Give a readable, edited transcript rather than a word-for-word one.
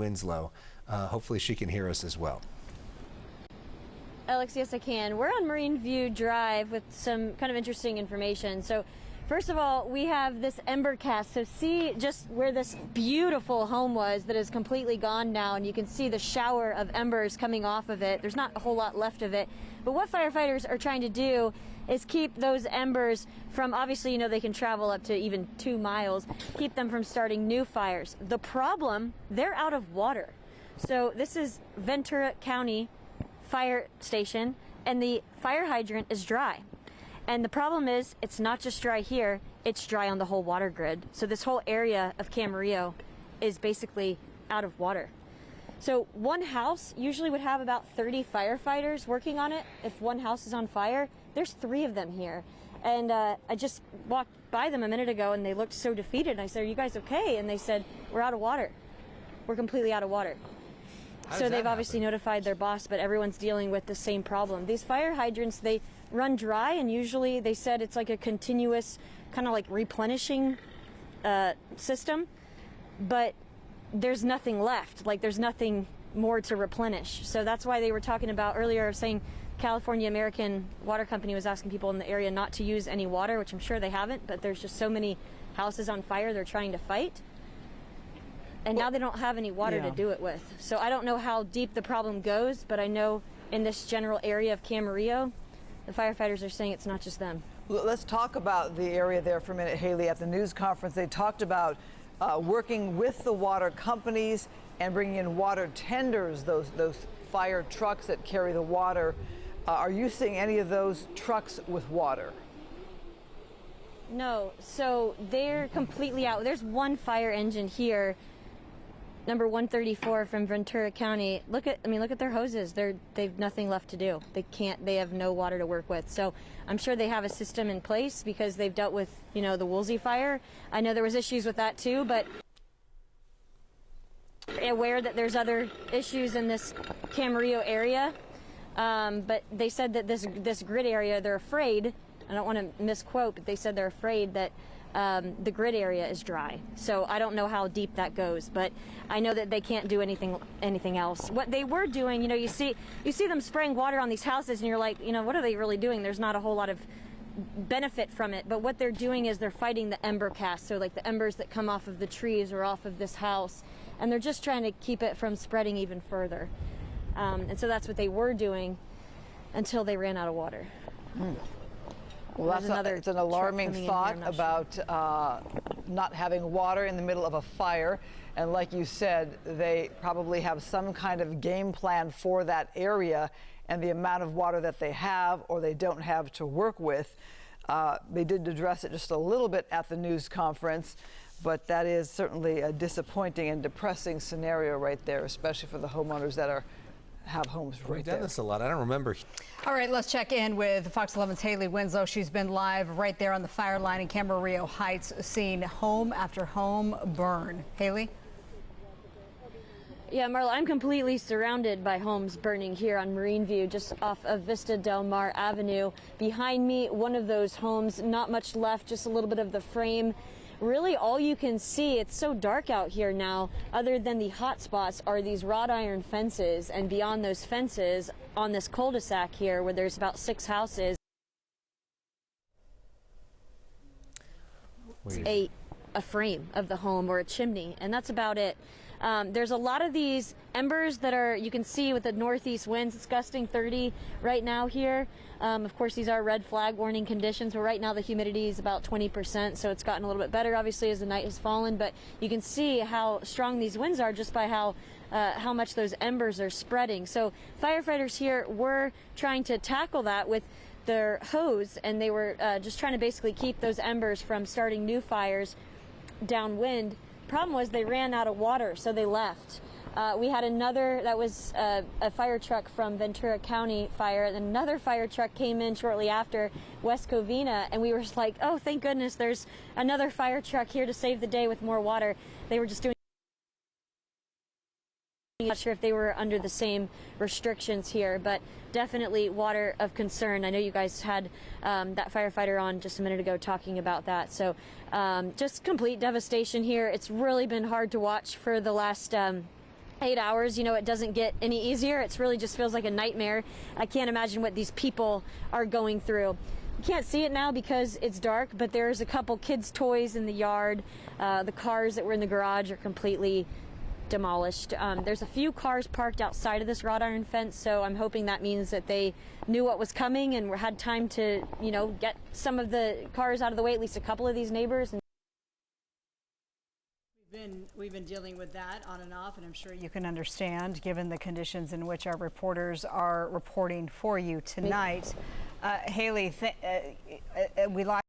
Winslow. Hopefully she can hear us as well. Alex, yes, I can. We're on Marine View Drive with some kind of interesting information. So first of all, we have this ember cast. So see just where this beautiful home was that is completely gone now, and you can see the shower of embers coming off of it. There's not a whole lot left of it. But what firefighters are trying to do is keep those embers from, obviously, you know, they can travel up to even 2 miles, keep them from starting new fires. The problem, they're out of water. So this is Ventura County Fire Station, and the fire hydrant is dry. And the problem is, it's not just dry here, it's dry on the whole water grid. So this whole area of Camarillo is basically out of water. So one house usually would have about 30 firefighters working on it. If one house is on fire, there's 3 of them here. And I just walked by them a minute ago and they looked so defeated. And I said, "Are you guys okay?" And they said, "We're out of water. We're completely out of water." So they've obviously notified their boss, but everyone's dealing with the same problem. These fire hydrants, they run dry, and usually they said it's like a continuous kind of like replenishing system, but there's nothing left. Like there's nothing more to replenish. So that's why they were talking about earlier, saying California American Water Company was asking people in the area not to use any water, which I'm sure they haven't, but there's just so many houses on fire they're trying to fight. And now they don't have any water to do it with. So I don't know how deep the problem goes, but I know in this general area of Camarillo, the firefighters are saying it's not just them. Let's talk about the area there for a minute, Haley. At the news conference, they talked about working with the water companies and bringing in water tenders, those fire trucks that carry the water. Are you seeing any of those trucks with water? No, so they're completely out. There's one fire engine here, number 134 from Ventura County. Look at their hoses. They've nothing left to do. They have no water to work with. So I'm sure they have a system in place because they've dealt with, you know, the Woolsey fire. I know there was issues with that too, but aware that there's other issues in this Camarillo area. But they said that this grid area, they're afraid, I don't want to misquote, but they said they're afraid that the grid area is dry. So I don't know how deep that goes, but I know that they can't do anything else. What they were doing, you know, you see them spraying water on these houses and you're like, you know, what are they really doing? There's not a whole lot of benefit from it, but what they're doing is they're fighting the ember cast, so like the embers that come off of the trees or off of this house, and they're just trying to keep it from spreading even further. And so that's what they were doing until they ran out of water. Well, it's an alarming thought about not having water in the middle of a fire. And like you said, they probably have some kind of game plan for that area and the amount of water that they have or they don't have to work with. They did address it just a little bit at the news conference, but that is certainly a disappointing and depressing scenario right there, especially for the homeowners that have homes right there. We've done this a lot. I don't remember. All right, let's check in with Fox 11's Haley Winslow. She's been live right there on the fire line in Camarillo Heights, seeing home after home burn. Haley? Yeah, Marla, I'm completely surrounded by homes burning here on Marine View, just off of Vista Del Mar Avenue. Behind me, one of those homes, not much left, just a little bit of the frame. Really, all you can see, it's so dark out here now, other than the hot spots, are these wrought iron fences. And beyond those fences, on this cul-de-sac here, where there's about 6 houses, a frame of the home or a chimney, and that's about it. There's a lot of these embers that are, you can see with the northeast winds, it's gusting 30 right now here. Of course, these are red flag warning conditions, but right now the humidity is about 20%, so it's gotten a little bit better, obviously, as the night has fallen. But you can see how strong these winds are just by how much those embers are spreading. So firefighters here were trying to tackle that with their hose, and they were just trying to basically keep those embers from starting new fires downwind. Problem was they ran out of water, so they left. We had another, that was a fire truck from Ventura County Fire, and another fire truck came in shortly after, West Covina, and we were just like, oh, thank goodness there's another fire truck here to save the day with more water. They were just doing, not sure if they were under the same restrictions here, but definitely water of concern. I know you guys had that firefighter on just a minute ago talking about that. So just complete devastation here. It's really been hard to watch for the last 8 hours, you know, it doesn't get any easier. It really just feels like a nightmare. I can't imagine what these people are going through. You can't see it now because it's dark, but there's a couple kids' toys in the yard. The cars that were in the garage are completely demolished. There's a few cars parked outside of this wrought iron fence, so I'm hoping that means that they knew what was coming and had time to, you know, get some of the cars out of the way, at least a couple of these neighbors. We've been dealing with that on and off, and I'm sure you can understand given the conditions in which our reporters are reporting for you tonight. Haley, we lost